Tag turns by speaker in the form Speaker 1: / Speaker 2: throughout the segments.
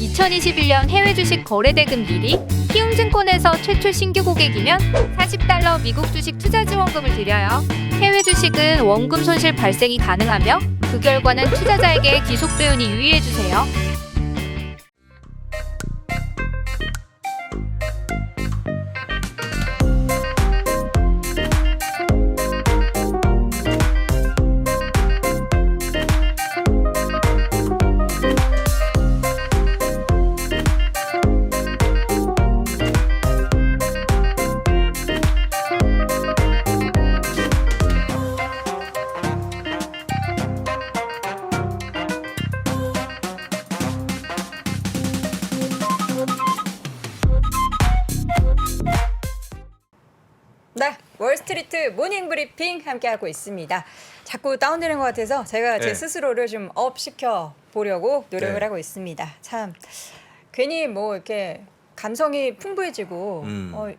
Speaker 1: 2021년 해외 주식 거래 대금 1위, 키움증권에서 최초 신규 고객이면 $40 미국 주식 투자 지원금을 드려요. 해외 주식은 원금 손실 발생이 가능하며 그 결과는 투자자에게 기속배분이 유의해주세요.
Speaker 2: 네, 월스트리트 모닝 브리핑 함께하고 있습니다. 자꾸 다운되는 것 같아서 제가 제
Speaker 3: 네.
Speaker 2: 스스로를 좀 업시켜 보려고 노력을
Speaker 3: 네.
Speaker 2: 하고 있습니다. 참 괜히 뭐 이렇게 감성이 풍부해지고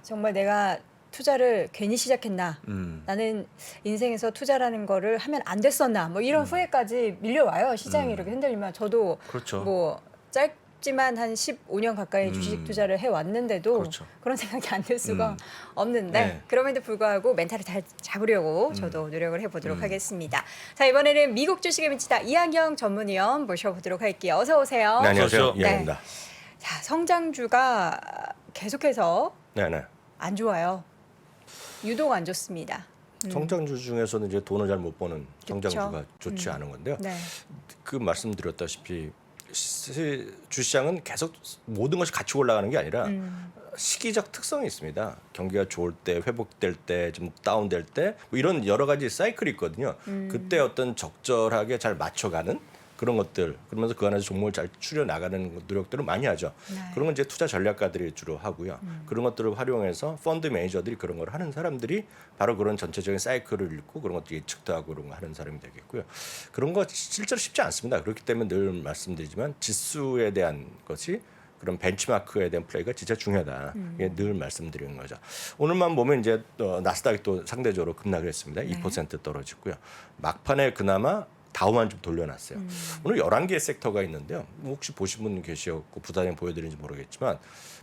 Speaker 2: 정말 내가 투자를 괜히 시작했나, 나는 인생에서 투자라는 거를 하면 안 됐었나, 뭐 이런 후회까지 밀려와요. 시장이 이렇게 흔들리면 저도
Speaker 3: 그렇죠.
Speaker 2: 뭐 짧지만 한 15년 가까이 주식 투자를 해왔는데도
Speaker 3: 그렇죠.
Speaker 2: 그런 생각이 안 들 수가 없는데
Speaker 3: 네.
Speaker 2: 그럼에도 불구하고 멘탈을 잘 잡으려고 저도 노력을 해보도록 하겠습니다. 자, 이번에는 미국 주식에 미치다 이한영 전문위원 모셔보도록 할게요. 어서 오세요.
Speaker 3: 네, 안녕하세요.
Speaker 2: 네.
Speaker 3: 이한입니다.
Speaker 2: 자, 성장주가 계속해서
Speaker 3: 네네.
Speaker 2: 안 좋아요. 유독 안 좋습니다.
Speaker 3: 성장주 중에서는 이제 돈을 잘 못 버는
Speaker 2: 그쵸.
Speaker 3: 성장주가 좋지 않은 건데요.
Speaker 2: 네.
Speaker 3: 그 말씀드렸다시피 주시장은 계속 모든 것이 같이 올라가는 게 아니라 시기적 특성이 있습니다. 경기가 좋을 때, 회복될 때, 좀 다운될 때, 뭐 이런 여러 가지 사이클이 있거든요. 그때 어떤 적절하게 잘 맞춰가는 그런 것들, 그러면서 그 안에서 종목을 잘 추려 나가는 노력들을 많이 하죠.
Speaker 2: 네.
Speaker 3: 그런 건 이제 투자 전략가들이 주로 하고요. 그런 것들을 활용해서 펀드 매니저들이 그런 걸 하는 사람들이 바로 그런 전체적인 사이클을 읽고 그런 것들 예측도 하고 그런 거 하는 사람이 되겠고요. 그런 거 실제로 쉽지 않습니다. 그렇기 때문에 늘 말씀드리지만 지수에 대한 것이 그런 벤치마크에 대한 플레이가 진짜 중요하다. 이게 늘 말씀드리는 거죠. 오늘만 보면 이제 나스닥이 또 상대적으로 급락을 했습니다. 2% 떨어졌고요. 막판에 그나마 다우만 좀 돌려놨어요. 오늘 11개의 섹터가 있는데요. 뭐 혹시 보신 분 계셨고 부단히 보여드리는지 모르겠지만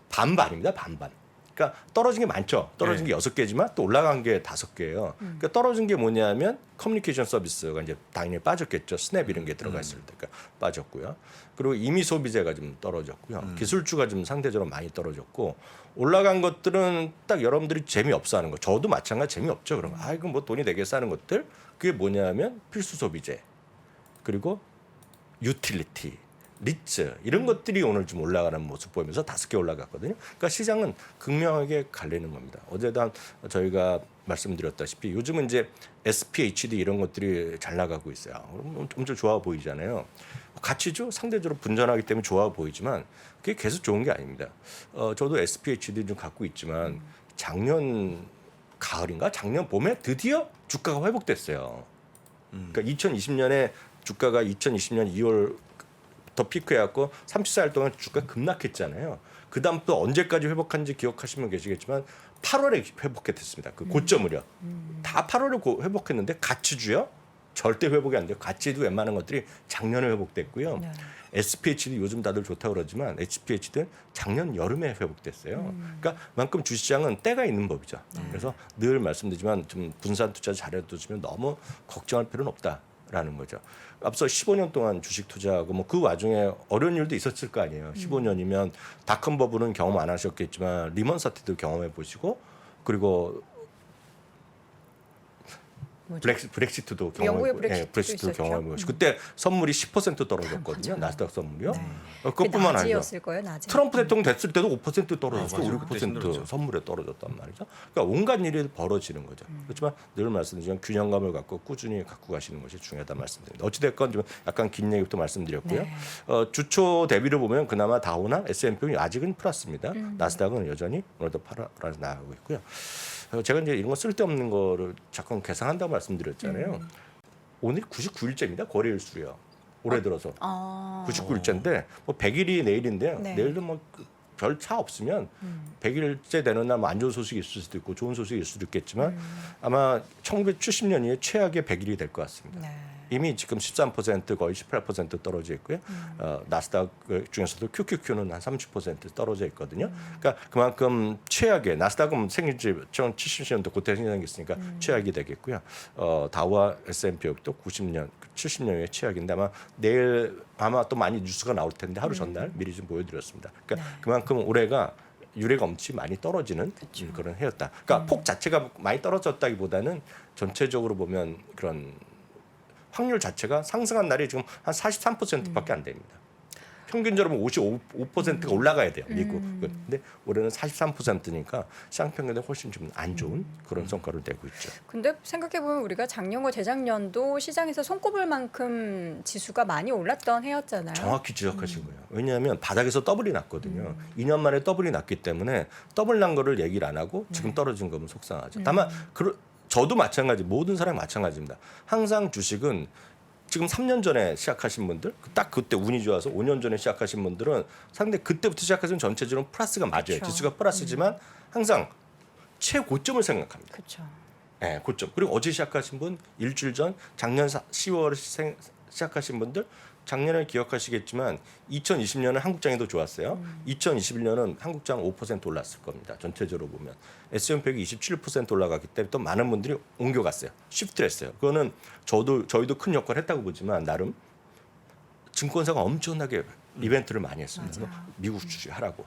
Speaker 3: 반반입니다. 반반. 그러니까 떨어진 게 많죠. 떨어진 게 6개지만 또 올라간 게 5개예요. 그러니까 떨어진 게 뭐냐면 커뮤니케이션 서비스가 이제 당연히 빠졌겠죠. 스냅 이런 게 들어가 있을 때가 빠졌고요. 그리고 임의 소비재가 좀 떨어졌고요. 기술주가 좀 상대적으로 많이 떨어졌고 올라간 것들은 딱 여러분들이 재미없어 하는 거. 저도 마찬가지 재미없죠. 그럼 이거 뭐 돈이 되겠어 하는 것들. 그게 뭐냐면 필수 소비재. 그리고 유틸리티, 리츠 이런 것들이 오늘 좀 올라가는 모습 보이면서 5개 올라갔거든요. 그러니까 시장은 극명하게 갈리는 겁니다. 어제도 저희가 말씀드렸다시피 요즘은 이제 SPHD 이런 것들이 잘 나가고 있어요. 엄청 좋아 보이잖아요. 가치죠. 상대적으로 분전하기 때문에 좋아 보이지만 그게 계속 좋은 게 아닙니다. 저도 SPHD 좀 갖고 있지만 작년 가을인가 작년 봄에 드디어 주가가 회복됐어요. 그러니까 2020년에 주가가 2020년 2월 더 피크해갖고 34일 동안 주가 급락했잖아요. 그 다음 또 언제까지 회복한지 기억하시면 계시겠지만 8월에 회복했습니다. 그 고점을요. 다 8월에 회복했는데 가치주요? 절대 회복이 안 돼요. 가치도 웬만한 것들이 작년에 회복됐고요.
Speaker 2: 네.
Speaker 3: SPH도 요즘 다들 좋다고 그러지만 SPH는 작년 여름에 회복됐어요. 그러니까 만큼 주시장은 때가 있는 법이죠. 그래서 늘 말씀드리지만 좀 분산 투자 잘해두시면 너무 걱정할 필요는 없다라는 거죠. 앞서 15년 동안 주식 투자하고 뭐 그 와중에 어려운 일도 있었을 거 아니에요. 15년이면 닷컴 버블은 경험 안 하셨겠지만 리먼 사태도 경험해 보시고 그리고 브렉시트도
Speaker 2: 영국의
Speaker 3: 경험해
Speaker 2: 브렉시트도 있었죠.
Speaker 3: 경험해 보시고 그때 선물이 10% 떨어졌거든요. 나스닥 선물이요.
Speaker 2: 네.
Speaker 3: 그것뿐만 아니라
Speaker 2: 낮이었을 거예요, 낮에.
Speaker 3: 트럼프 대통령 됐을 때도 5% 떨어졌고
Speaker 4: 맞아요. 그때
Speaker 3: 5%
Speaker 4: 힘들었죠.
Speaker 3: 선물에 떨어졌단 말이죠. 그러니까 온갖 일이 벌어지는 거죠. 그렇지만 늘 말씀드리지만 균형감을 갖고 꾸준히 갖고 가시는 것이 중요하다 말씀드립니다. 어찌됐건 좀 약간 긴 얘기부터 말씀드렸고요.
Speaker 2: 네.
Speaker 3: 주초 대비를 보면 그나마 다우나 S&P는 아직은 플러스입니다. 나스닥은 여전히 오늘도 팔아서 나가고 있고요. 제가 이제 이런 거 쓸데없는 거를 자꾸 계산한다고 말씀드렸잖아요. 오늘 99일째입니다. 거래일 수요. 올해 들어서 99일째인데 뭐 100일이 내일인데요.
Speaker 2: 네.
Speaker 3: 내일도 뭐 별 차 없으면 100일째 되는 날 안 좋은 소식이 있을 수도 있고 좋은 소식이 있을 수도 있겠지만 아마 1970년 이후에 최악의 100일이 될 것 같습니다.
Speaker 2: 네.
Speaker 3: 이미 지금 13% 거의 18% 떨어져 있고요. 나스닥 중에서도 QQQ는 한 30% 떨어져 있거든요. 그러니까 그만큼 최악의 나스닥은 생긴지 70년도 그때 생겼으니까 최악이 되겠고요. 다우와 S&P도 90년, 70년의 최악인데 아마 내일 아마 또 많이 뉴스가 나올 텐데 하루 전날 미리 좀 보여드렸습니다. 그러니까 그만큼 올해가 유례가 없이 많이 떨어지는 그런 해였다. 그러니까 폭 자체가 많이 떨어졌다기보다는 전체적으로 보면 그런 확률 자체가 상승한 날이 지금 한 43%밖에 안 됩니다. 평균적으로 55%가 올라가야 돼요, 미국. 근데 올해는 43%니까 시장 평균에 훨씬 좀 안 좋은 그런 성과를 내고 있죠.
Speaker 2: 근데 생각해 보면 우리가 작년과 재작년도 시장에서 손꼽을 만큼 지수가 많이 올랐던 해였잖아요.
Speaker 3: 정확히 지적하신 거예요. 왜냐하면 바닥에서 더블이 났거든요. 2년 만에 더블이 났기 때문에 더블 난 거를 얘기를 안 하고 지금 떨어진 거면 속상하죠. 다만 저도 마찬가지, 모든 사람이 마찬가지입니다. 항상 주식은 지금 3년 전에 시작하신 분들, 딱 그때 운이 좋아서 5년 전에 시작하신 분들은 상당히 그때부터 시작하시면 전체적으로 플러스가 맞아요.
Speaker 2: 그쵸.
Speaker 3: 지수가 플러스지만 항상 최고점을 생각합니다.
Speaker 2: 그렇죠.
Speaker 3: 네, 고점. 그리고 어제 시작하신 분, 일주일 전, 작년 10월에 시작하신 분들, 작년을 기억하시겠지만 2020년은 한국장이 더 좋았어요. 2021년은 한국장 5% 올랐을 겁니다. 전체적으로 보면. S&P가 27% 올라갔기 때문에 또 많은 분들이 옮겨갔어요. 쉬프트를 했어요. 그거는 저희도 큰 역할을 했다고 보지만 나름 증권사가 엄청나게 이벤트를 많이 했습니다. 미국 주식 하라고.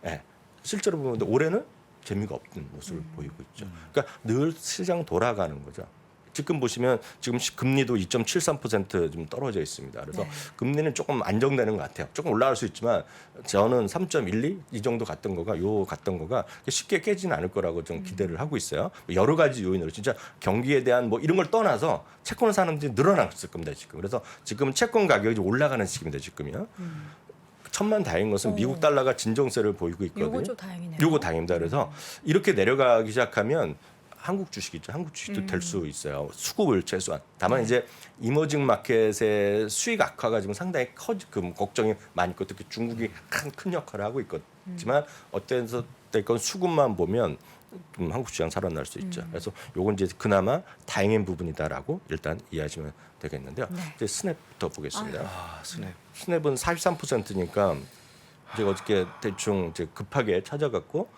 Speaker 3: 네. 실제로 보면 올해는 재미가 없는 모습을 보이고 있죠. 그러니까 늘 시장 돌아가는 거죠. 지금 보시면 지금 금리도 2.73% 좀 떨어져 있습니다. 그래서 금리는 조금 안정되는 것 같아요. 조금 올라갈 수 있지만 저는 3.12 이 정도 갔던 거가 쉽게 깨지는 않을 거라고 좀 기대를 하고 있어요. 여러 가지 요인으로 진짜 경기에 대한 뭐 이런 걸 떠나서 채권을 사는 분들이 늘어났을 겁니다. 지금. 그래서 지금 채권 가격이 올라가는 시기입니다. 지금요. 천만 다행인 것은 미국 달러가 진정세를 보이고 있거든요.
Speaker 2: 요거 좀 다행이네요.
Speaker 3: 요거 다행입니다. 그래서 이렇게 내려가기 시작하면 한국 주식이죠. 한국 주식도 될 수 있어요. 수급을 최소한. 다만 이제 이머징 마켓의 수익 악화가 지금 상당히 걱정이 많이 있고 특히 중국이 큰 역할을 하고 있지만 어때서 됐건 수급만 보면 한국 시장 살아날 수 있죠. 그래서 요건 이제 그나마 다행인 부분이다라고 일단 이해하시면 되겠는데요. 이제 스냅부터 보겠습니다. 스냅은 43%니까 제가 어저께 대충 이제 급하게 찾아갖고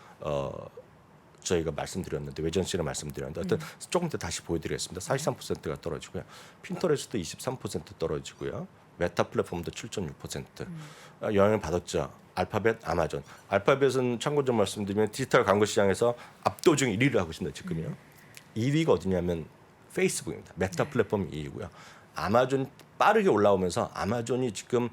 Speaker 3: 저희가 말씀드렸는데 외전시를 말씀드렸는데 어떤 조금 더 다시 보여드리겠습니다. 43%가 떨어지고요. 핀터레스트 23% 떨어지고요. 메타 플랫폼도 7.6% 영향을 받았죠. 알파벳, 아마존. 알파벳은 참고 좀 말씀드리면 디지털 광고 시장에서 압도적 1위를 하고 있습니다. 지금요. 2위가 어디냐면 페이스북입니다. 메타 플랫폼 2위고요. 아마존 빠르게 올라오면서 아마존이 지금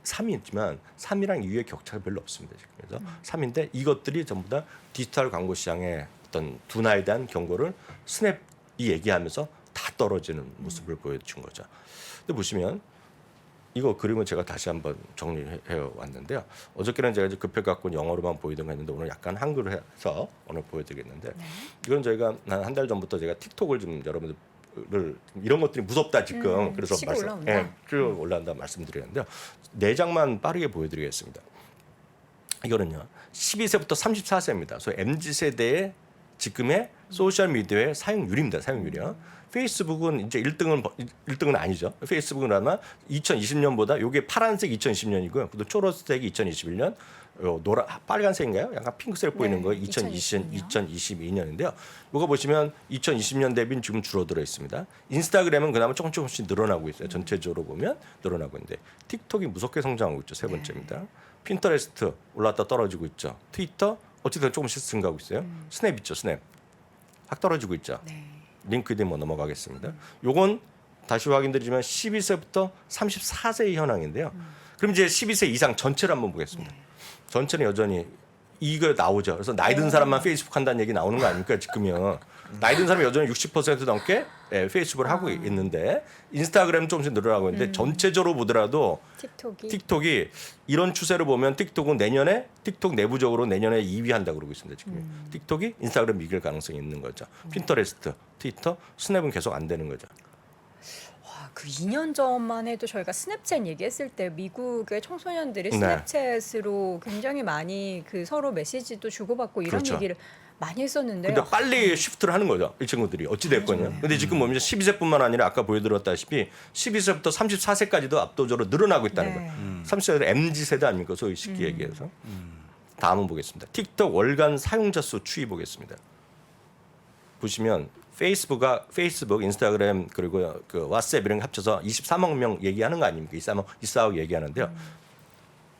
Speaker 3: 3위지만 3위랑 2위의 격차가 별로 없습니다. 지금. 그래서 3위인데 이것들이 전부 다 디지털 광고 시장의 어떤 둔화에 대한 경고를 스냅이 얘기하면서 다 떨어지는 모습을 보여준 거죠. 근데 보시면 이거 그림은 제가 다시 한번 정리해 왔는데요. 어저께는 제가 이제 급해갖고 영어로만 보이던가 했는데 오늘 약간 한글로 해서 오늘 보여드리겠는데 이건 저희가 한 달 전부터 제가 틱톡을 좀 여러분들 이런 것들이 무섭다 지금 그래서 쭉 올라온다 말씀드리는데요. 네 장만 빠르게 보여드리겠습니다. 이거는요 12세부터 34세입니다. 소위 MZ 세대의 지금의 소셜 미디어의 사용률입니다. 사용률이요. 페이스북은 이제 1등은 아니죠. 페이스북은 아마 2020년보다 요게 파란색 2020년이고요. 또 초록색이 2021년, 빨간색인가요? 약간 핑크색 보이는 거 2022년인데요. 이거 보시면 2020년 대비는 지금 줄어들어 있습니다. 인스타그램은 그나마 조금씩 늘어나고 있어요. 전체적으로 보면 늘어나고 있는데 틱톡이 무섭게 성장하고 있죠. 세 번째입니다. 핀터레스트 올랐다 떨어지고 있죠. 트위터 어쨌든 조금씩 증가하고 있어요. 스냅 있죠. 스냅 확 떨어지고 있죠. 링크드인 넘어가겠습니다. 요건 다시 확인드리지만 12세부터 34세의 현황인데요. 그럼 이제 12세 이상 전체를 한번 보겠습니다. 전체는 여전히 이거 나오죠. 그래서 나이 든 사람만 페이스북 한다는 얘기 나오는 거 아닙니까 지금요. 나이 든 사람이 여전히 60% 넘게 페이스북을 하고 있는데 인스타그램 조금씩 늘어나고 있는데 전체적으로 보더라도 틱톡이 이런 추세를 보면 틱톡은 내년에 틱톡 내부적으로 내년에 2위 한다고 그러고 있습니다. 지금 틱톡이 인스타그램 이길 가능성이 있는 거죠. 핀터레스트, 트위터, 스냅은 계속 안 되는 거죠.
Speaker 2: 그 2년 전만 해도 저희가 스냅챗 얘기했을 때 미국의 청소년들이 스냅챗으로 굉장히 많이 그 서로 메시지도 주고받고 이런
Speaker 3: 그렇죠.
Speaker 2: 얘기를 많이 했었는데요.
Speaker 3: 근데 빨리 시프트를 하는 거죠. 이 친구들이 어찌 됐거든요. 근데 지금 보면 12세뿐만 아니라 아까 보여드렸다시피 12세부터 34세까지도 압도적으로 늘어나고 있다는
Speaker 2: 네.
Speaker 3: 거예요. 30세대 MZ 세대 아닙니까? 소위 쉽게 얘기해서. 다음은 보겠습니다. 틱톡 월간 사용자 수 추이 보겠습니다. 보시면 페이스북, 인스타그램 그리고 그 왓츠앱 이런 거 합쳐서 23억 명 얘기하는 거 아닙니까? 24억 얘기하는데요.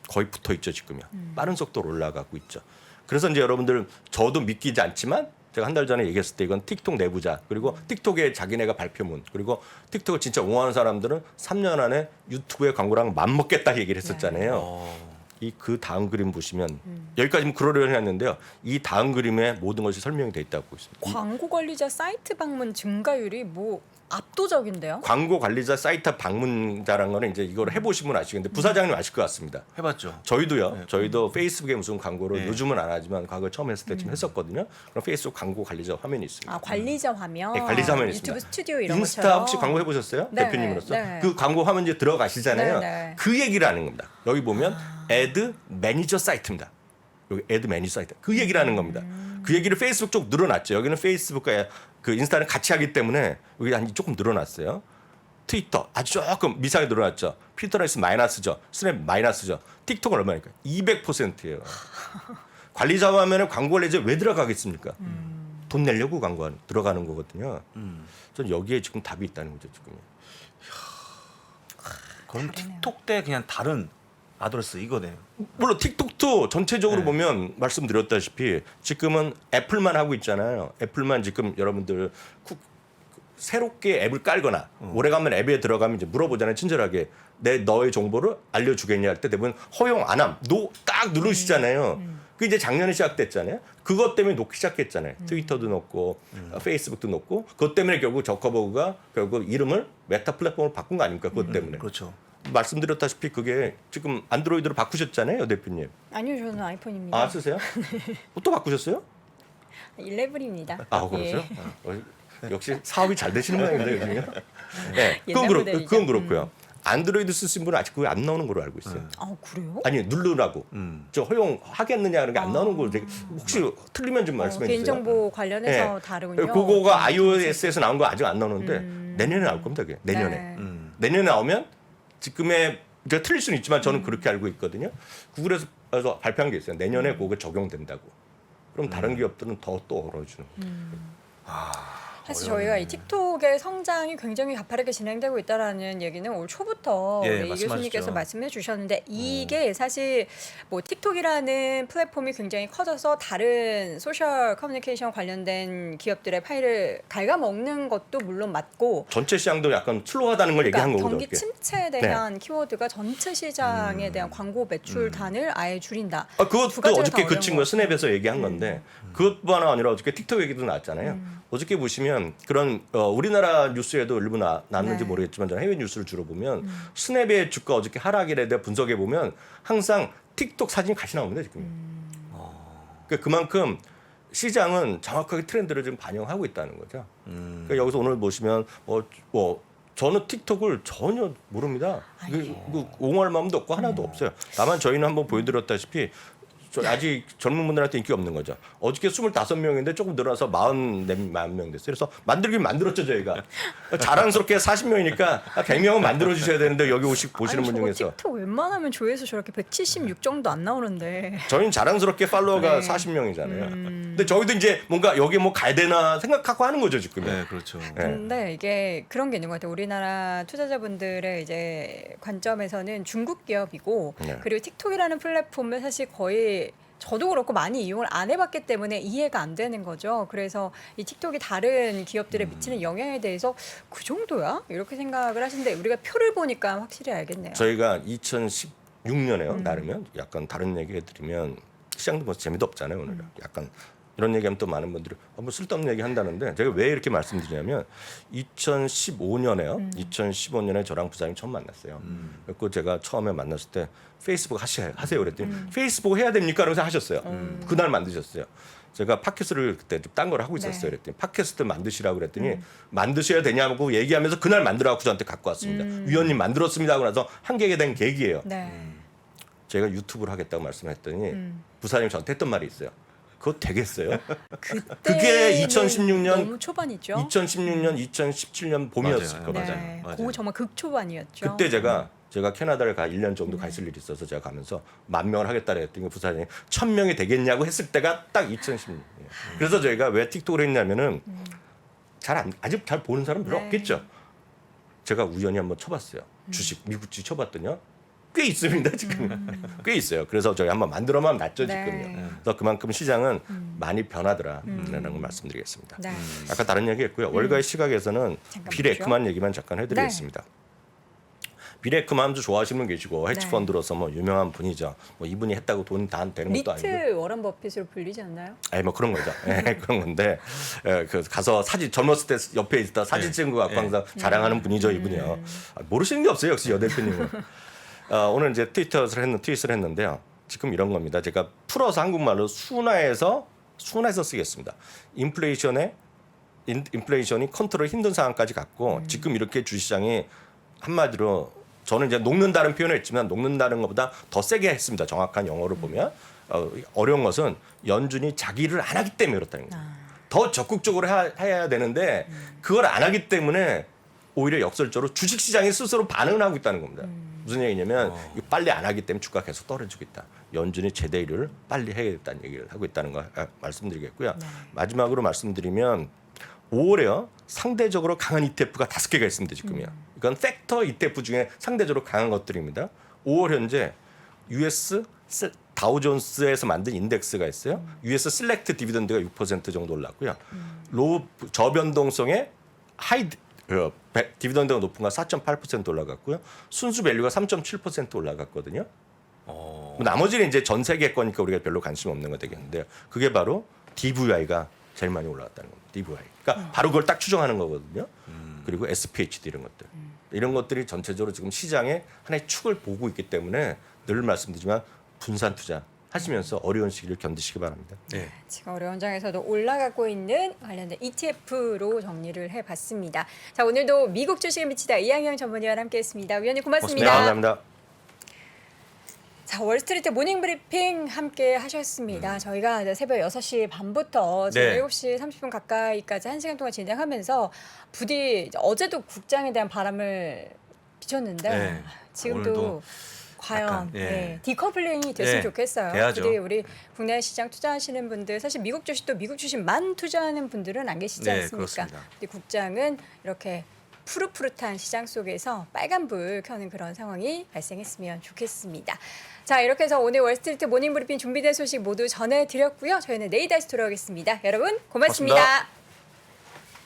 Speaker 3: 거의 붙어 있죠 지금요. 빠른 속도로 올라가고 있죠. 그래서 이제 여러분들 저도 믿기지 않지만 제가 한 달 전에 얘기했을 때 이건 틱톡 내부자 그리고 틱톡의 자기네가 발표문 그리고 틱톡을 진짜 옹호하는 사람들은 3년 안에 유튜브의 광고랑 맞먹겠다 얘기를 했었잖아요. 이 그 다음 그림 보시면 여기까지는 그러려니 했는데요. 이 다음 그림에 모든 것이 설명이 돼 있다고 보고 있습니다.
Speaker 2: 광고 관리자 사이트 방문 증가율이 뭐 압도적인데요.
Speaker 3: 광고 관리자 사이트 방문자라는 거는 이제 이걸 해보시면 아시겠는데 부사장님 아실 것 같습니다.
Speaker 4: 해봤죠.
Speaker 3: 저희도요.
Speaker 4: 네.
Speaker 3: 저희도 페이스북에 무슨 광고를
Speaker 4: 네.
Speaker 3: 요즘은 안 하지만 과거 처음 했을 때쯤 했었거든요. 그럼 페이스북 광고 관리자 화면이 있습니다.
Speaker 2: 아 관리자 화면.
Speaker 3: 네, 관리자 화면이
Speaker 2: 유튜브
Speaker 3: 있습니다.
Speaker 2: 스튜디오 이런
Speaker 3: 인스타
Speaker 2: 것처럼.
Speaker 3: 혹시 광고 해보셨어요?
Speaker 2: 네,
Speaker 3: 대표님으로서
Speaker 2: 네.
Speaker 3: 그 광고 화면 이제 들어가시잖아요.
Speaker 2: 네, 네.
Speaker 3: 그 얘기를 하는 겁니다. 여기 보면 애드 매니저 사이트입니다. 여기 애드 매니저 사이트 그 얘기를 하는 겁니다. 그 얘기를 페이스북 쪽 늘어났죠. 여기는 페이스북과 그 인스타는 같이 하기 때문에 여기 한 조금 늘어났어요. 트위터 아주 조금 미세하게 늘어났죠. 필터레스 마이너스죠. 스냅 마이너스죠. 틱톡은 얼마니까? 200%예요. 관리자 화면에 광고 관리자 왜 들어가겠습니까? 돈 내려고 광고 들어가는 거거든요. 전 여기에 지금 답이 있다는 거죠 지금.
Speaker 4: 그럼
Speaker 2: 다르네요.
Speaker 4: 틱톡 때 그냥 다른 아드레스 이거네요.
Speaker 3: 물론 틱톡도 전체적으로
Speaker 4: 네.
Speaker 3: 보면 말씀드렸다시피 지금은 애플만 하고 있잖아요. 애플만 지금 여러분들 새롭게 앱을 깔거나 오래간만 앱에 들어가면 이제 물어보잖아요. 친절하게 너의 정보를 알려주겠냐 할 때 대부분 허용 안 함. 딱 누르시잖아요. 그 이제 작년에 시작됐잖아요. 그것 때문에 놓기 시작했잖아요. 트위터도 놓고 페이스북도 놓고 그것 때문에 결국 저커버그가 결국 이름을 메타 플랫폼으로 바꾼 거 아닙니까? 그것 때문에.
Speaker 4: 그렇죠.
Speaker 3: 말씀드렸다시피 그게 지금 안드로이드로 바꾸셨잖아요, 대표님.
Speaker 2: 아니요 저는 아이폰입니다.
Speaker 3: 아 쓰세요? 또 바꾸셨어요?
Speaker 2: 11입니다.
Speaker 3: 아 그러세요? 역시 사업이 잘 되시는 모양인데 요즘요. 네,
Speaker 2: 옛날 모델이죠.
Speaker 3: 그건 그렇고요. 안드로이드 쓰신 분은 아직 그게 안 나오는 걸로 알고 있어요.
Speaker 2: 아 그래요?
Speaker 3: 아니 누르라고 저 허용하겠느냐 그런 게 안 나오는 걸로 혹시 틀리면 좀 말씀해 주세요.
Speaker 2: 개인정보 관련해서
Speaker 3: 네.
Speaker 2: 다르군요.
Speaker 3: 그거가 iOS에서 나온 거 아직 안 나오는데 내년에 나올 겁니다. 그게. 내년에.
Speaker 2: 네.
Speaker 3: 내년에 나오면 지금의 제가 틀릴 수는 있지만 저는 그렇게 알고 있거든요. 구글에서 발표한 게 있어요. 내년에 그거 적용된다고. 그럼 다른 기업들은 더 또 얼어주는 거예요.
Speaker 2: 사실 저희가 이 틱톡의 성장이 굉장히 가파르게 진행되고 있다라는 얘기는 올 초부터
Speaker 4: 예,
Speaker 2: 우리 이
Speaker 4: 말씀하셨죠.
Speaker 2: 교수님께서 말씀해 주셨는데 이게 사실 뭐 틱톡이라는 플랫폼이 굉장히 커져서 다른 소셜 커뮤니케이션 관련된 기업들의 파일을 갉아먹는 것도 물론 맞고
Speaker 3: 전체 시장도 약간 슬로우하다는 걸 얘기한 거거든요.
Speaker 2: 경기 침체에 대한 키워드가 전체 시장에 대한 광고 매출단을 아예 줄인다. 두
Speaker 3: 그것도
Speaker 2: 가지가
Speaker 3: 어저께
Speaker 2: 다
Speaker 3: 그
Speaker 2: 어려운
Speaker 3: 친구가
Speaker 2: 것
Speaker 3: 스냅에서 얘기한 건데 그것뿐만 아니라 어저께 틱톡 얘기도 나왔잖아요. 어저께 보시면 그런 우리나라 뉴스에도 일부 나왔는지
Speaker 2: 네.
Speaker 3: 모르겠지만 저는 해외 뉴스를 주로 보면 스냅의 주가 어저께 하락에 대해 분석해 보면 항상 틱톡 사진이 같이 나옵니다 지금. 그러니까 그만큼 시장은 정확하게 트렌드를 좀 반영하고 있다는 거죠. 그러니까 여기서 오늘 보시면 저는 틱톡을 전혀 모릅니다. 옹호할 마음도 없고 하나도 없어요. 다만 저희는 한번 보여드렸다시피 아직 젊은 분들한테 인기 없는 거죠. 어저께 25명인데 조금 늘어나서 44명 됐어요. 그래서 만들긴 만들었죠 저희가. 자랑스럽게 40명이니까 100명은 만들어주셔야 되는데 여기 보시는 분 중에서.
Speaker 2: 틱톡 웬만하면 조회수 저렇게 176 정도 안 나오는데.
Speaker 3: 저희는 자랑스럽게 팔로워가
Speaker 2: 네.
Speaker 3: 40명이잖아요. 근데 저희도 이제 뭔가 여기 뭐 가야 되나 생각하고 하는 거죠 지금.
Speaker 4: 네, 그렇죠.
Speaker 3: 네.
Speaker 2: 근데 이게 그런 게 있는 것 같아요. 우리나라 투자자분들의 이제 관점에서는 중국 기업이고
Speaker 3: 네.
Speaker 2: 그리고 틱톡이라는 플랫폼을 사실 거의 저도 그렇고 많이 이용을 안 해봤기 때문에 이해가 안 되는 거죠. 그래서 이 틱톡이 다른 기업들에 미치는 영향에 대해서 그 정도야? 이렇게 생각을 하시는데 우리가 표를 보니까 확실히 알겠네요.
Speaker 3: 저희가 2016년에요. 나르면 약간 다른 얘기 해드리면 시장도 뭐 재미도 없잖아요 오늘. 약간 이런 얘기하면 또 많은 분들이 뭐 쓸데없는 얘기 한다는데 제가 왜 이렇게 말씀드리냐면 2015년에요. 2015년에 저랑 부장님 처음 만났어요. 그리고 제가 처음에 만났을 때 페이스북 하세요 그랬더니 페이스북 해야 됩니까? 그러면서 하셨어요. 그날 만드셨어요. 제가 팟캐스트를 그때 좀 딴 걸 하고 있었어요.
Speaker 2: 네.
Speaker 3: 그랬더니 팟캐스트 만드시라고 그랬더니 만드셔야 되냐고 얘기하면서 그날 만들어갖고 저한테 갖고 왔습니다. 위원님 만들었습니다 하고 나서 한 개에 된 계기예요.
Speaker 2: 네.
Speaker 3: 제가 유튜브를 하겠다고 말씀했더니 부사장님 저한테 했던 말이 있어요. 그거 되겠어요?
Speaker 2: 그때
Speaker 3: 그게 2016년
Speaker 2: 너무 초반이죠.
Speaker 3: 2016년, 2017년 봄이었을
Speaker 4: 맞아요.
Speaker 3: 겁니다.
Speaker 2: 네,
Speaker 4: 맞아요.
Speaker 2: 그거 정말 극초반이었죠.
Speaker 3: 그때 제가 캐나다를 1년 정도 가 있을 일이 있어서 제가 가면서 10,000명을 하겠다 했더니 부사장이 1,000명이 되겠냐고 했을 때가 딱 2016년. 그래서 저희가 왜 틱톡을 했냐면은 아직 잘 보는 사람 별로
Speaker 2: 네.
Speaker 3: 없겠죠. 제가 우연히 한번 쳐봤어요. 주식 미국 주식 쳐봤더니요. 꽤 있습니다 지금. 꽤 있어요. 그래서 저희 한번 만들어만 놨죠
Speaker 2: 네.
Speaker 3: 지금요. 그래서 그만큼 시장은 많이 변하더라라는 걸 말씀드리겠습니다.
Speaker 2: 네.
Speaker 3: 아까 다른 얘기했고요. 월가의 시각에서는
Speaker 2: 잠깐만요.
Speaker 3: 비레크만 얘기만 잠깐 해드리겠습니다. 비레크만도 좋아하시는 분 계시고 헤지
Speaker 2: 네.
Speaker 3: 펀드로서 뭐 유명한 분이죠. 뭐 이분이 했다고 돈이 다 되는 것도 아니고.
Speaker 2: 리트 워런 버핏으로 불리지 않나요?
Speaker 3: 아니 뭐 그런 거죠. 예, 그런 건데 그 가서 사진 젊었을 때 옆에 있다 사진 찍은 거 갖고 항상 자랑하는 분이죠 이분이요. 모르시는 게 없어요 역시 여 대표님은. 오늘 이제 트윗을 했는데요. 지금 이런 겁니다. 제가 풀어서 한국말로 순화해서 쓰겠습니다. 인플레이션이 컨트롤 힘든 상황까지 갔고 지금 이렇게 주시장이 한마디로 저는 이제 녹는다는 표현을 했지만 녹는다는 것보다 더 세게 했습니다. 정확한 영어로 보면 어려운 것은 연준이 자기를 안 하기 때문에 그렇다는 거예요. 더 적극적으로 해야 되는데 그걸 안 하기 때문에 오히려 역설적으로 주식시장이 스스로 반응을 하고 있다는 겁니다. 무슨 얘기냐면 이거 빨리 안 하기 때문에 주가가 계속 떨어지고 있다. 연준이 제대 일을 빨리 해야겠다는 얘기를 하고 있다는 거 말씀드리겠고요. 마지막으로 말씀드리면 5월에요. 상대적으로 강한 ETF가 5개가 있습니다. 지금요. 이건 팩터 ETF 중에 상대적으로 강한 것들입니다. 5월 현재 US 다우존스에서 만든 인덱스가 있어요. US 슬렉트 디비던드가 6% 정도 올랐고요. 로우 저변동성의 하이 디비던드가 높은 건 4.8% 올라갔고요. 순수 밸류가 3.7% 올라갔거든요. 나머지는 이제 전 세계 거니까 우리가 별로 관심 없는 거 되겠는데요. 그게 바로 DVI가 제일 많이 올라갔다는 겁니다. DVI. 그러니까 바로 그걸 딱 추정하는 거거든요. 그리고 SPHD 이런 것들. 이런 것들이 전체적으로 지금 시장의 하나의 축을 보고 있기 때문에 늘 말씀드리지만 분산 투자 하시면서 어려운 시기를 견디시기 바랍니다.
Speaker 4: 네.
Speaker 2: 지금 어려운 장에서도 올라가고 있는 관련된 ETF로 정리를 해봤습니다. 자, 오늘도 미국 주식에 미치다 이항영 전문위원 함께했습니다. 위원님 고맙습니다.
Speaker 3: 네, 감사합니다.
Speaker 2: 자, 월스트리트 모닝 브리핑 함께 하셨습니다. 저희가 이제 새벽 6시 반부터 지금
Speaker 4: 네.
Speaker 2: 7시 30분 가까이까지 1시간 동안 진행하면서 부디 어제도 국장에 대한 바람을 비쳤는데
Speaker 4: 네.
Speaker 2: 지금도
Speaker 4: 오늘도
Speaker 2: 과연
Speaker 4: 약간, 예.
Speaker 2: 네, 디커플링이 됐으면
Speaker 4: 예,
Speaker 2: 좋겠어요.
Speaker 4: 돼야죠.
Speaker 2: 부디 우리 국내 시장 투자하시는 분들 사실 미국 주식도 미국 주식만 투자하는 분들은 안 계시지
Speaker 4: 네,
Speaker 2: 않습니까?
Speaker 4: 그렇습니다.
Speaker 2: 우리 국장은 이렇게 푸릇푸릇한 시장 속에서 빨간불 켜는 그런 상황이 발생했으면 좋겠습니다. 자, 이렇게 해서 오늘 월스트리트 모닝 브리핑 준비된 소식 모두 전해드렸고요. 저희는 내일 다시 돌아오겠습니다. 여러분 고맙습니다.
Speaker 4: 고맙습니다.